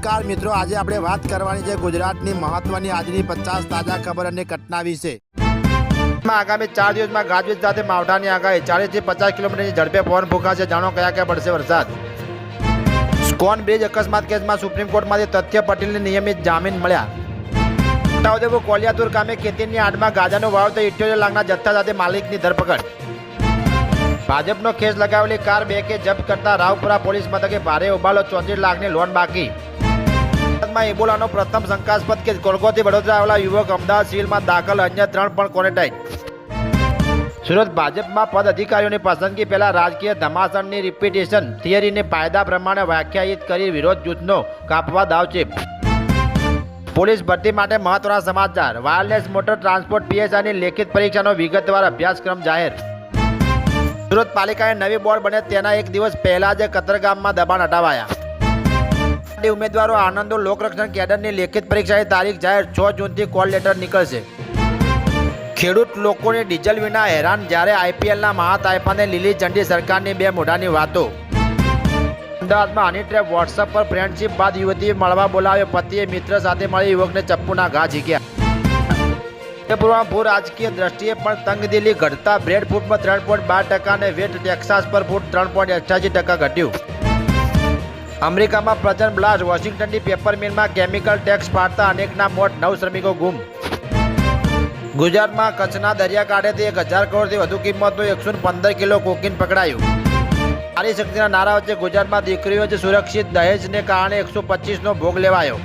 નમસ્કાર મિત્રો, આજે આપણે વાત કરવાની છે ગુજરાતની મહત્વની આજની 50 તાજા ખબર અને ઘટના વિશે। આગામી 4 દિવસમાં ગાજવીજ સાથે માવઠાની આગાહી। 40 થી 50 કિલોમીટરની ઝડપે પવન ફૂંકાશે। જાણો કયા કયા પડશે વરસાદ। સ્કોન બ્રિજ અકસ્માત કેસમાં સુપ્રીમ કોર્ટમાંથી તથ્ય પટેલને નિયમિત જામીન મળ્યા। છોટાઉદેપુર કોલિયાતુર ગામે ખેતીની આડમાં ગાંજાનો વાવ તો 78 લાખના જથ્થા સાથે માલિકની ધરપકડ। ભાજપનો ખેસ લગાવેલી કાર 2 કે જપ્ત કરતા રાવપુરા પોલીસ મથકે ભારે ઉબાલો। 34 લાખની લોન બાકી। ગુજરાતમાં ઇબોલાનો પ્રથમ શંકાસ્પદ કેસ। કોલકાતાથી વડોદરા આવેલા યુવક અમદાવાદ સિવિલમાં દાખલ, અન્ય 3 પણ ક્વોરન્ટાઇન। સુરત ભાજપમાં પદ અધિકારીઓની પસંદગી પહેલા રાજકીય ધમાસાણની રિપીટેશન થિયરીને કાયદા પ્રમાણે વ્યાખ્યાયિત કરી વિરોધ જૂથનો કાપવા દાવચેપ। પોલીસ ભરતી માટે મહત્વના સમાચાર। વાયરલેસ મોટર ટ્રાન્સપોર્ટ પીએસઆઈની લેખિત પરીક્ષાનો વિગતવાર અભ્યાસક્રમ જાહેર। સુરત પાલિકાએ નવી બોર્ડ બને તેના એક દિવસ પહેલા જ કતરગામમાં દબાણ હટાવાયા। ઉમેદવારો આનંદો લોકરક્ષણ કેડરની લેખિત પરીક્ષાની તારીખ જાહેર। 6 જૂનથી કોલ લેટર નીકળશે। ખેડૂત લોકોને ડીઝલ વિના હેરાન, જ્યારે આઈપીએલના મહાતાઇફાને લીલી ઝંડી। સરકારની બે મોઢાની વાતો। અમદાવાદમાં હની ટ્રેપ। વોટ્સઅપ પર ફ્રેન્ડશિપ બાદ યુવતીએ મળવા બોલાવ્યો। પતિએ મિત્ર સાથે મળી યુવકને ચપ્પુના ઘા ઝીક્યા। ભૂ રાજકીય દ્રષ્ટિએ પણ તંગદિલી ઘટતા બ્રેડ ફૂડમાં 3.12% અને વેટ ટેક્સાસ પર ફૂડ 3.88% ઘટ્યું। અમેરિકામાં પ્રચંડ બ્લાસ્ટ। વોશિંગ્ટનની પેપર મિલમાં કેમિકલ ટેક્સ પાડતા અનેકના મોત, 9 શ્રમિકો ગુમ। ગુજરાતમાં કચ્છના દરિયાકાંઠેથી 1000 કરોડથી વધુ કિંમતનું 115 કિલો કોકીન પકડાયું। નારી શક્તિના નારા વચ્ચે ગુજરાતમાં દીકરીઓ જ સુરક્ષિત। દહેજને કારણે 125નો ભોગ લેવાયો।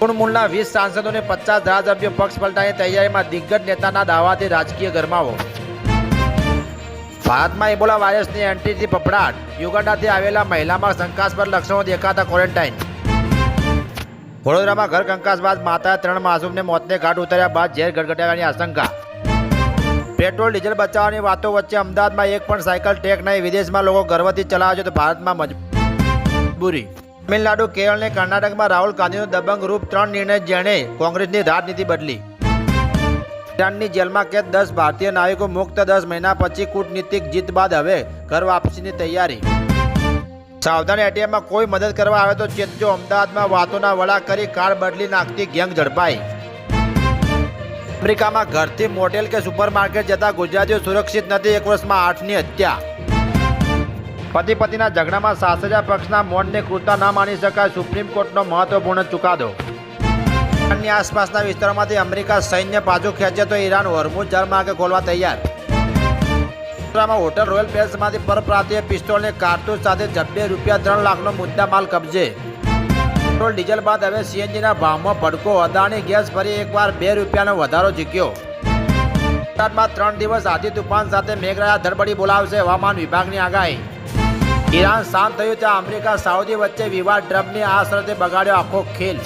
તૃણમૂલના 20 સાંસદોને 50 ધારાસભ્યો પક્ષ પલટાની તૈયારીમાં। દિગ્ગજ નેતાના દાવાથી રાજકીય ગરમાવો। ભારતમાં ઇબોલા વાયરસની એન્ટ્રીથી ફફડાટ। યુગાન્ડાથી આવેલા મહિલામાં શંકાસ્પદ લક્ષણો દેખાતા ક્વોરન્ટાઇન। વડોદરામાં ઘર કંકાસ બાદ માતાએ 3 માસૂમને મોતને ઘાટ ઉતાર્યા બાદ ઝેર ગટગટાવવાની આશંકા। પેટ્રોલ ડીઝલ બચાવવાની વાતો વચ્ચે અમદાવાદમાં એક પણ સાયકલ ટેક નહીં। વિદેશમાં લોકો ગર્વથી ચલાવે છે તો ભારતમાં મજબૂરી। તમિલનાડુ, કેરળ અને કર્ણાટકમાં રાહુલ ગાંધીનો દબંગ રૂપ 3 નિર્ણય જેણે કોંગ્રેસની રાજનીતિ બદલી। ઈરાનની જેલમાં કેદ 10 ભારતીય નાવિકો મુક્ત। 10 મહિના પછી કૂટનીતિક જીત બાદ હવે ઘર વાપસીની તૈયારી। સાવધાન, એટીએમમાં કોઈ મદદ કરવા આવે તો ચેતજો। અમદાવાદમાં વાતોના વડા કરી કાર બદલી નાખતી ગેંગ ઝડપાઈ। અમેરિકામાં ઘરથી મોટેલ કે સુપરમાર્કેટ જતા ગુજરાતીઓ સુરક્ષિત નથી। 1 વર્ષમાં 8ની હત્યા। પતિ પતિના ઝઘડામાં સાસરિયા પક્ષના મૌનને ક્રૂરતા ન માની શકાય। સુપ્રીમ કોર્ટનો મહત્વપૂર્ણ ચુકાદો। ઈરાનની આસપાસના વિસ્તારોમાંથી અમેરિકા સૈન્ય પાછું ખેંચે તો ઈરાન હોર્મુઝ જળમાર્ગ ખોલવા તૈયાર। હોટલ રોયલ પેલેસમાંથી પરપ્રાંતીય પિસ્તોલ અને કારતૂસ સાથે જબ્બે ₹3 લાખનો મુદ્દા માલ કબજે। પેટ્રોલ ડીઝલ બાદ હવે સીએનજીના ભાવમાં ભડકો। અદાણી ગેસ ફરી એકવાર ₹2નો વધારો ઝીક્યો। ગુજરાતમાં 3 દિવસ આંધી તુફાન સાથે મેઘરાજા ધરબડી બોલાવશે, હવામાન વિભાગની આગાહી। ઈરાન શાંત થયું ત્યાં અમેરિકા સાઉદી વચ્ચે વિવાદ। ટ્રમ્પની આ શરતે બગાડ્યો આખો ખેલ।